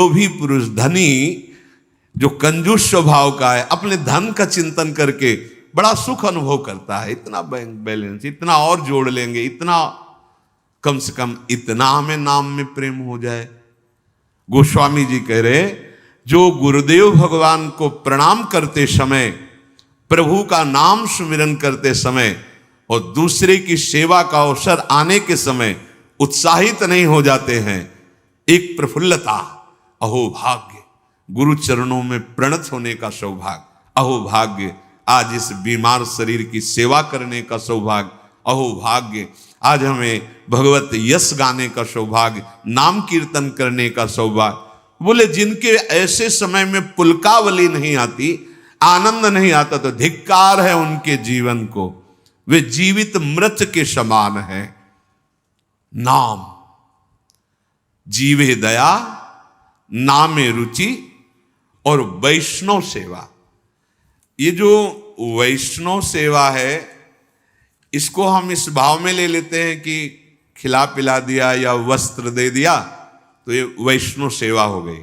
जो भी पुरुष धनी, जो कंजूस स्वभाव का है, अपने धन का चिंतन करके बड़ा सुख अनुभव करता है। इतना बैंक बैलेंस, इतना और जोड़ लेंगे, इतना, कम से कम इतना हमें नाम में प्रेम हो जाए। गोस्वामी जी कह रहे, जो गुरुदेव भगवान को प्रणाम करते समय, प्रभु का नाम सुमिरन करते समय और दूसरे की सेवा का अवसर आने के समय उत्साहित नहीं हो जाते हैं, एक प्रफुल्लता, अहो भाग्य, गुरु चरणों में प्रणत होने का सौभाग्य, अहो भाग्य, आज इस बीमार शरीर की सेवा करने का सौभाग्य, अहो भाग्य, आज हमें भगवत यश गाने का सौभाग्य, नाम कीर्तन करने का सौभाग्य। बोले जिनके ऐसे समय में पुलकावली नहीं आती, आनंद नहीं आता, तो धिक्कार है उनके जीवन को, वे जीवित मृत के समान है। नाम, जीवे दया, नामे रुचि और वैष्णव सेवा। ये जो वैष्णव सेवा है, इसको हम इस भाव में ले लेते हैं कि खिला पिला दिया या वस्त्र दे दिया तो ये वैष्णव सेवा हो गई।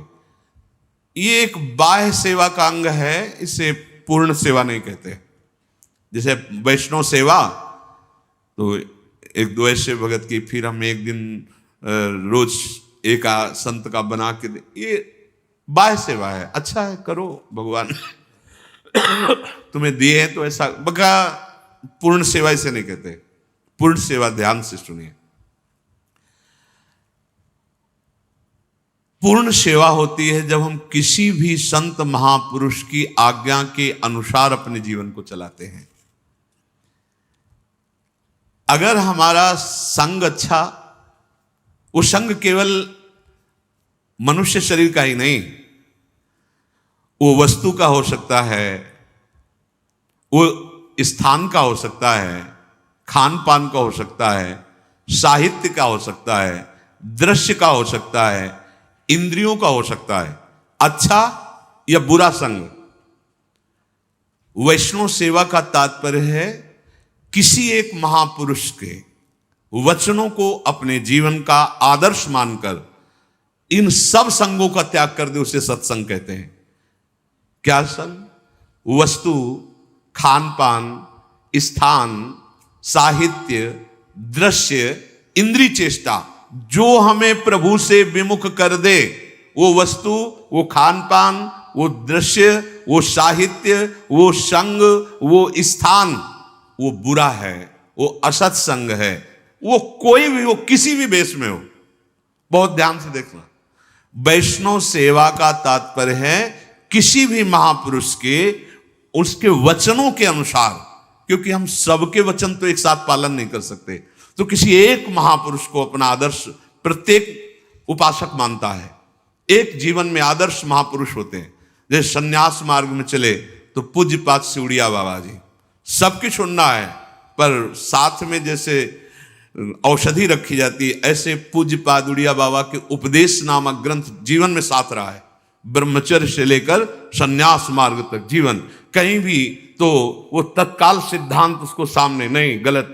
ये एक बाह्य सेवा का अंग है, इसे पूर्ण सेवा नहीं कहते। जैसे वैष्णव सेवा तो एक दो ऐसे भगत की, फिर हम एक दिन रोज एक संत का बना के दे, ये बाह्य सेवा है। अच्छा है, करो, भगवान तुम्हें दिए हैं तो ऐसा, बका पूर्ण सेवा इसे नहीं कहते। पूर्ण सेवा, ध्यान से सुनिए, पूर्ण सेवा होती है जब हम किसी भी संत महापुरुष की आज्ञा के अनुसार अपने जीवन को चलाते हैं। अगर हमारा संग अच्छा, वो संग केवल मनुष्य शरीर का ही नहीं, वो वस्तु का हो सकता है, वो स्थान का हो सकता है, खान पान का हो सकता है, साहित्य का हो सकता है, दृश्य का हो सकता है, इंद्रियों का हो सकता है, अच्छा या बुरा संग। वैष्णव सेवा का तात्पर्य है किसी एक महापुरुष के वचनों को अपने जीवन का आदर्श मानकर इन सब संगों का त्याग कर दे, उसे सत्संग कहते हैं। क्या संग? वस्तु, खान पान, स्थान, साहित्य, दृश्य, इंद्रिय चेष्टा, जो हमें प्रभु से विमुख कर दे, वो वस्तु, वो खान पान, वो दृश्य, वो साहित्य, वो संग, वो स्थान, वो बुरा है, वो असत संग है। वो कोई भी हो, किसी भी वेश में हो, बहुत ध्यान से देखना। वैष्णव सेवा का तात्पर्य है किसी भी महापुरुष के, उसके वचनों के अनुसार, क्योंकि हम सबके वचन तो एक साथ पालन नहीं कर सकते, तो किसी एक महापुरुष को अपना आदर्श प्रत्येक उपासक मानता है। एक जीवन में आदर्श महापुरुष होते हैं। जैसे सन्यास मार्ग में चले तो पूज्यपाद सिउड़िया बाबा जी, सबकी सुनना है, पर साथ में जैसे औषधि रखी जाती है, ऐसे पूज्यपाद उड़िया बाबा के उपदेश नामक ग्रंथ जीवन में साथ रहा है। ब्रह्मचर्य से लेकर सन्यास मार्ग तक जीवन, कहीं भी तो वो तत्काल सिद्धांत उसको सामने नहीं, गलत,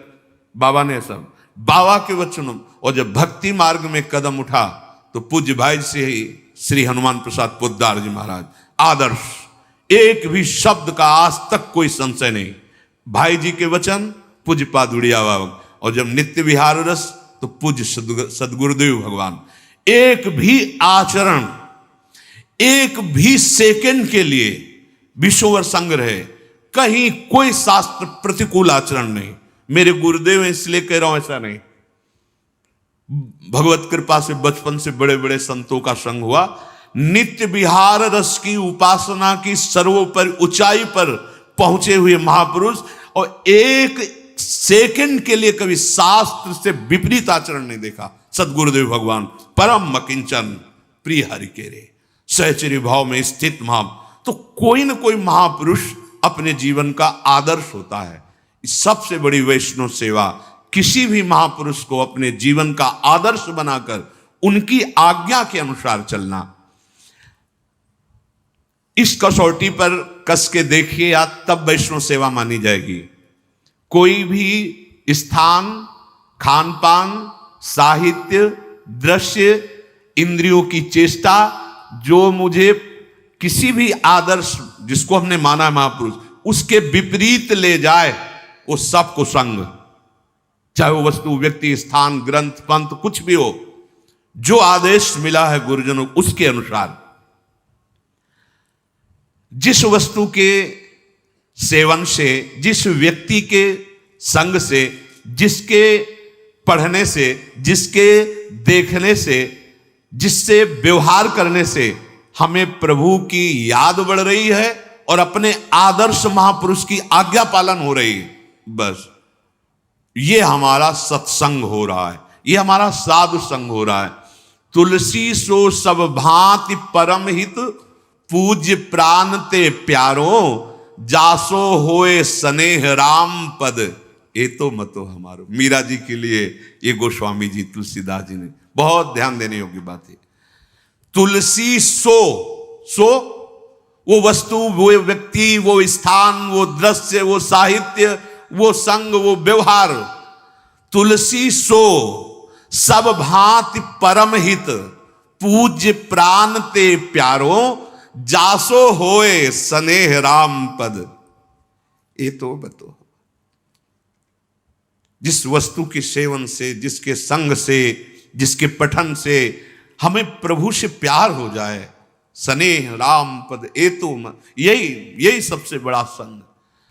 बाबा ने सब बाबा के वचनों। और जब भक्ति मार्ग में कदम उठा तो पूज्य भाई से ही श्री हनुमान प्रसाद पोद्दार जी महाराज, आदर्श, एक भी शब्द का आज तक कोई संशय नहीं। भाई जी के वचन, पूज्य पाद उड़िया बाबा। और जब नित्य विहार रस तो पूज्य सदगुरुदेव भगवान। एक भी आचरण, एक भी सेकंड के लिए विश्ववर संग रहे, कहीं कोई शास्त्र प्रतिकूल आचरण नहीं। मेरे गुरुदेव इसलिए कह रहा हूं, ऐसा नहीं। भगवत कृपा से बचपन से बड़े बड़े संतों का संग हुआ। नित्य विहार रस की उपासना की सर्वोपरि ऊंचाई पर पहुंचे हुए महापुरुष, और एक सेकंड के लिए कभी शास्त्र से विपरीत आचरण नहीं देखा। सदगुरुदेव भगवान परम अकिंचन प्रिय हरि के रे, सहचर्य भाव में स्थित महा। तो कोई न कोई महापुरुष अपने जीवन का आदर्श होता है। सबसे बड़ी वैष्णव सेवा किसी भी महापुरुष को अपने जीवन का आदर्श बनाकर उनकी आज्ञा के अनुसार चलना। इस कसौटी पर कस के देखिए, या तब वैष्णव सेवा मानी जाएगी। कोई भी स्थान, खान पान, साहित्य, दृश्य, इंद्रियों की चेष्टा, जो मुझे किसी भी आदर्श जिसको हमने माना है महापुरुष उसके विपरीत ले जाए, वो सब कुसंग, चाहे वो वस्तु, व्यक्ति, स्थान, ग्रंथ, पंथ, कुछ भी हो, जो आदेश मिला है गुरुजनों उसके अनुसार, जिस वस्तु के सेवन से, जिस व्यक्ति के संग से, जिसके पढ़ने से, जिसके देखने से, जिससे व्यवहार करने से हमें प्रभु की याद बढ़ रही है और अपने आदर्श महापुरुष की आज्ञा पालन हो रही है, बस ये हमारा सत्संग हो रहा है, ये हमारा साधु संग हो रहा है। तुलसी सो सब भांति परम हित, पूज्य प्राण ते प्यारो, जासो होए स्नेह राम पद, ये तो मतो हमारो। मीरा जी के लिए ये गोस्वामी जी, तुलसीदास जी ने बहुत ध्यान देने योग्य बात है। तुलसी सो वो वस्तु, वो व्यक्ति, वो स्थान, वो दृश्य, वो साहित्य, वो संग, वो व्यवहार, तुलसी सो सब भांति परम हित, पूज्य प्राण ते प्यारो, जासो होए स्नेह राम पद, ये तो बतो। जिस वस्तु के सेवन से, जिसके संग से, जिसके पठन से हमें प्रभु से प्यार हो जाए, स्नेह राम पद, ये तो यही सबसे बड़ा संग।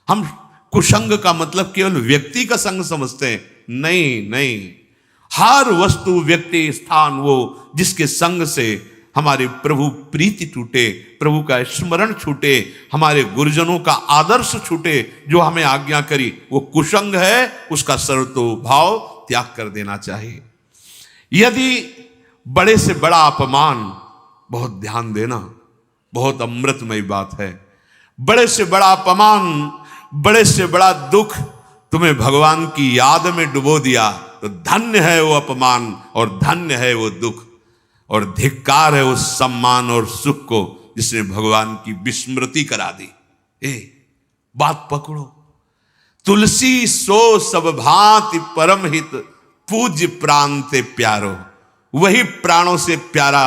हम कुसंग का मतलब केवल व्यक्ति का संग समझते हैं, नहीं, हर वस्तु, व्यक्ति, स्थान, वो जिसके संग से हमारे प्रभु प्रीति टूटे, प्रभु का स्मरण छूटे, हमारे गुरुजनों का आदर्श छूटे, जो हमें आज्ञा करी, वो कुसंग है, उसका सर्वतो भाव त्याग कर देना चाहिए। यदि बड़े से बड़ा अपमान, बहुत ध्यान देना, बहुत अमृतमयी बात है, बड़े से बड़ा अपमान, बड़े से बड़ा दुख तुम्हें भगवान की याद में डुबो दिया, तो धन्य है वो अपमान और धन्य है वो दुख, और धिक्कार है उस सम्मान और सुख को जिसने भगवान की विस्मृति करा दी। बात पकड़ो। तुलसी सो सब भांति परम हित, पूज्य प्राण ते प्यारो, वही प्राणों से प्यारा।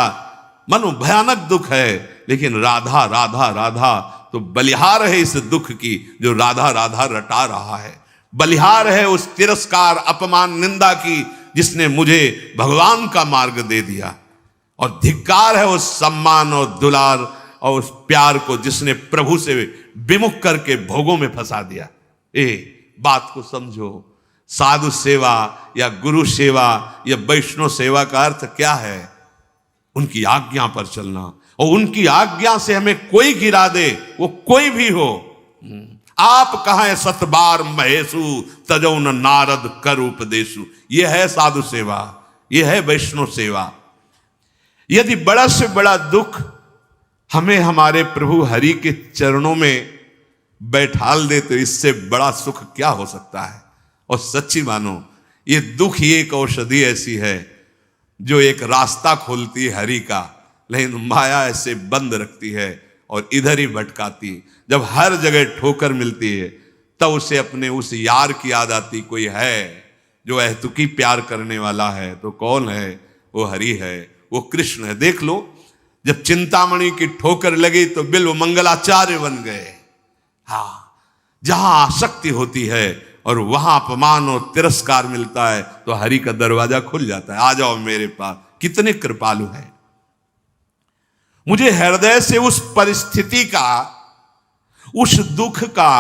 मनो भयानक दुख है, लेकिन राधा राधा राधा तो बलिहार है इस दुख की, जो राधा राधा रटा रहा है। बलिहार है उस तिरस्कार, अपमान, निंदा की, जिसने मुझे भगवान का मार्ग दे दिया, और धिक्कार है उस सम्मान और दुलार और उस प्यार को, जिसने प्रभु से विमुख करके भोगों में फंसा दिया। बात को समझो। साधु सेवा या गुरु सेवा या वैष्णव सेवा का अर्थ क्या है? उनकी आज्ञा पर चलना, और उनकी आज्ञा से हमें कोई गिरा दे, वो कोई भी हो। आप कहें सतबार महेशु, तजौ न नारद कर उपदेशु, ये है साधु सेवा, ये है वैष्णव सेवा। यदि बड़ा से बड़ा दुख हमें हमारे प्रभु हरि के चरणों में बैठाल दे, तो इससे बड़ा सुख क्या हो सकता है? और सच्ची मानो, ये दुख ही एक औषधि ऐसी है जो एक रास्ता खोलती है हरि का, लेकिन माया ऐसे बंद रखती है और इधर ही भटकाती। जब हर जगह ठोकर मिलती है, तब उसे अपने उस यार की याद आती, कोई है जो अहतुकी प्यार करने वाला है। तो कौन है? वो हरि है, वो कृष्ण है। देख लो, जब चिंतामणि की ठोकर लगी तो बिल्व मंगलाचार्य बन गए। हाँ, जहां आसक्ति होती है और वहां अपमान और तिरस्कार मिलता है, तो हरि का दरवाजा खुल जाता है, आ जाओ मेरे पास। कितने कृपालु है। मुझे हृदय से उस परिस्थिति का, उस दुख का,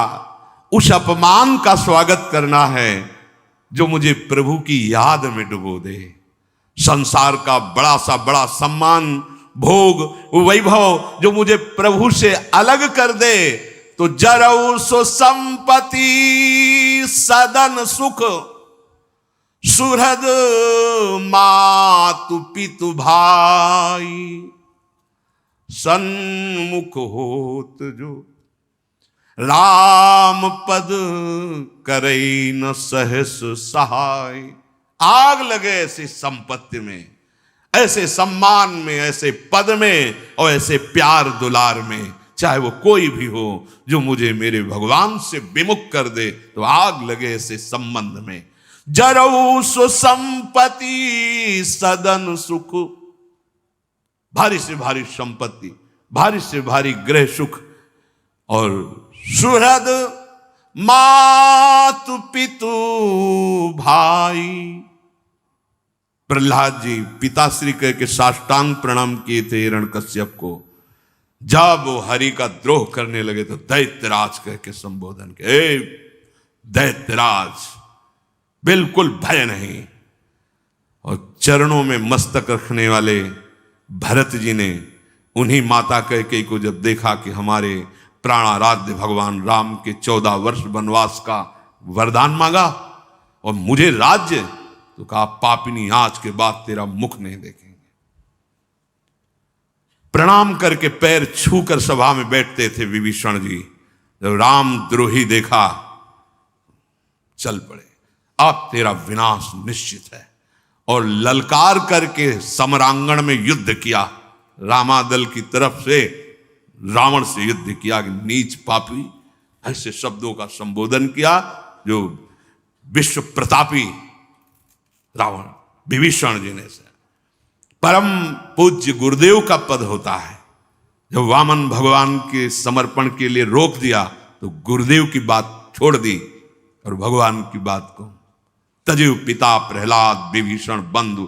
उस अपमान का स्वागत करना है जो मुझे प्रभु की याद में डुबो दे। संसार का बड़ा सा बड़ा सम्मान, भोग, वैभव जो मुझे प्रभु से अलग कर दे, तो जरऊ सो संपत्ति सदन सुख, सुहृद मातु पितु भाई, सन्मुख होत जो राम पद करई न सहस सहाय। आग लगे ऐसी संपत्ति में, ऐसे सम्मान में, ऐसे पद में और ऐसे प्यार दुलार में, चाहे वो कोई भी हो, जो मुझे मेरे भगवान से विमुख कर दे, तो आग लगे ऐसे संबंध में। जरऊ सो संपत्ति सदन सुख, भारी से भारी संपत्ति, भारी से भारी गृह सुख और सुहृद मातु पितु भाई। प्रहलाद जी पिताश्री कह के साष्टांग प्रणाम किए थे हिरण्यकश्यप को। जब वो हरि का द्रोह करने लगे तो दैत्यराज कह के संबोधन के, ए दैत्यराज, बिल्कुल भय नहीं। और चरणों में मस्तक रखने वाले भरत जी ने उन्हीं माता कैकेयी को जब देखा कि हमारे प्राणाराध्य भगवान राम के 14 वर्ष वनवास का वरदान मांगा और मुझे राज्य, तो कहा पापिनी आज के बाद तेरा मुख नहीं देखेंगे। प्रणाम करके पैर छूकर सभा में बैठते थे विभीषण जी। जब राम द्रोही देखा चल पड़े, अब तेरा विनाश निश्चित है। और ललकार करके समरांगण में युद्ध किया, रामादल की तरफ से रावण से युद्ध किया कि नीच पापी, ऐसे शब्दों का संबोधन किया जो विश्व प्रतापी रावण विभीषण जी ने से। परम पूज्य गुरुदेव का पद होता है, जब वामन भगवान के समर्पण के लिए रोक दिया तो गुरुदेव की बात छोड़ दी और भगवान की बात को तजु पिता प्रहलाद विभीषण बंधु